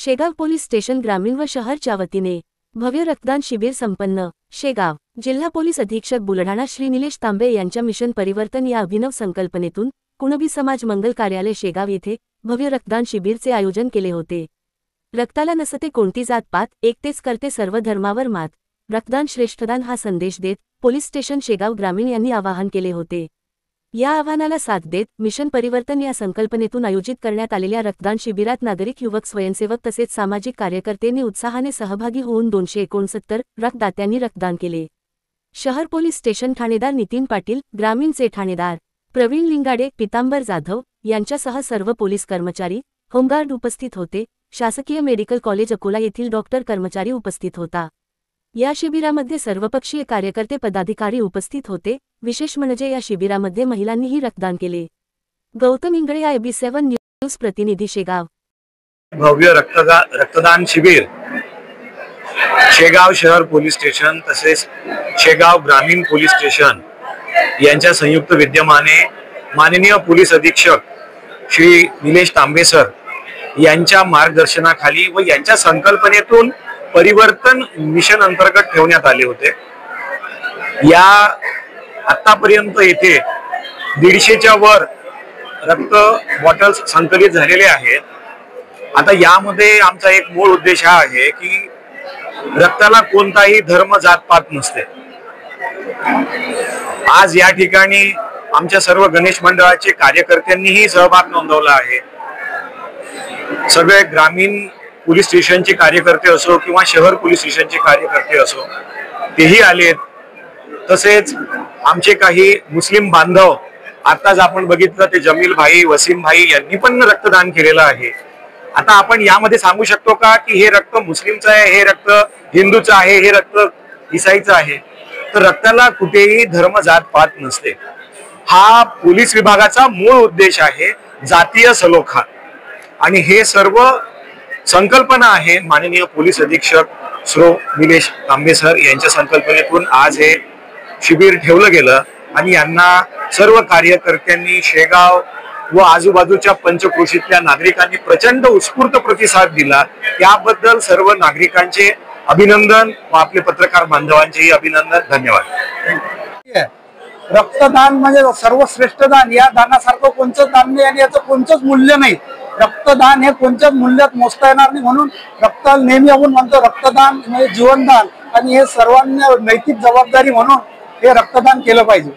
Shegaon police station ग्रामीण व शहरच्या वतीने भव्य रक्तदान शिबिर संपन्न। शेगाव जिल्हा पोलीस अधीक्षक बुलढाणा श्री निलेश तांबे यांच्या मिशन परिवर्तन या अभिनव संकल्पनेतून कुणबी समाज मंगल कार्यालय शेगाव येथे भव्य रक्तदान शिबिरचे आयोजन केले होते। रक्ताला नसते कोणती जात पात, एकतेच करते सर्व धर्मावर मात, रक्तदान श्रेष्ठदान हा संदेश देत पोलीस स्टेशन शेगाव ग्रामीण यांनी आवाहन केले होते। या आव्हानाला साथ देत मिशन परिवर्तन या संकल्पनेतून आयोजित करण्यात आलेल्या रक्तदान शिबिरात नागरिक, युवक, स्वयंसेवक तसेच सामाजिक कार्यकर्त्यांनी उत्साहाने सहभागी होऊन 269 रक्तदात्यांनी रक्तदान केले। शहर पोलीस स्टेशन ठाणेदार नितीन पाटील, ग्रामीणचे ठाणेदार प्रवीण लिंगाडे, पितांबर जाधव यांच्यासह सर्व पोलीस कर्मचारी, होमगार्ड उपस्थित होते। शासकीय मेडिकल कॉलेज अकोला येथील डॉक्टर कर्मचारी उपस्थित होता। या शिबिरामध्ये सर्वपक्षीय कार्यकर्ते, पदाधिकारी उपस्थित होते। विशेष म्हणजे या शिबिरामध्ये महिलांनीही रक्तदान केले। गौतम इंगळे, IB7 न्यूज प्रतिनिधी, शेगाव। भव्य रक्तदान शिबिर शेगाव शहर पोलीस स्टेशन तसेच शेगाव ग्रामीण पोलीस स्टेशन यांच्या संयुक्त विद्यमाने माननीय पोलीस अधीक्षक श्री निलेश तांबे सर यांच्या मार्गदर्शनाखाली व यांच्या संकल्पनेतून परिवर्तन मिशन अंतर्गत ठेवण्यात आले होते। या आतापर्यंत येथे 150च्या वर रक्त बॉटल्स संकलित झालेले आहेत। आता यामध्ये आमचा एक मूळ उद्देश हा आहे की रक्ताला कोणताही धर्म, जात पात नसते। आज या ठिकाणी आमच्या सर्व गणेश मंडळाचे कार्यकर्त्यांनीही सहभाग नोंदवला आहे। सगळे ग्रामीण पोलीस स्टेशनचे कार्यकर्ते असो किंवा शहर पोलीस स्टेशनचे कार्यकर्ते असो तेही आलेत। तसेच आमचे काही मुस्लिम बांधव, आताच आपण बघितलं ते जमील भाई, वसीम भाई यांनी पण रक्तदान केलेलं आहे। आता आपण यामध्ये सांगू शकतो का की हे रक्त मुस्लिमचं आहे, हे रक्त हिंदूचं आहे, हे रक्त ईसाईचं आहे? तर रक्ताला कुठेही धर्म, जात पात नसते। हा पोलीस विभागाचा मूळ उद्देश आहे, जातीय सलोखा। आणि हे सर्व संकल्पना आहे माननीय पोलीस अधीक्षक श्री निलेश तांबे सर यांच्या संकल्पनेतून आज हे शिबिर ठेवलं गेलं आणि यांना सर्व कार्यकर्त्यांनी, शेगाव व आजूबाजूच्या पंचक्रोशीतल्या नागरिकांनी प्रचंड उत्स्फूर्त प्रतिसाद दिला। याबद्दल सर्व नागरिकांचे अभिनंदन व आपले पत्रकार बांधवांचेही अभिनंदन, धन्यवाद। रक्तदान म्हणजे सर्वश्रेष्ठ दान। या दानासारखं कोणतं दान नाही आणि याचं कोणतंच मूल्य नाही। रक्तदान हे कोणत्याच मूल्यात मोजता येणार नाही, म्हणून रक्ताला नेहमी आपण म्हणतो रक्तदान म्हणजे जीवनदान, आणि हे सर्वांनी नैतिक जबाबदारी म्हणून हे रक्तदान केलं पाहिजे।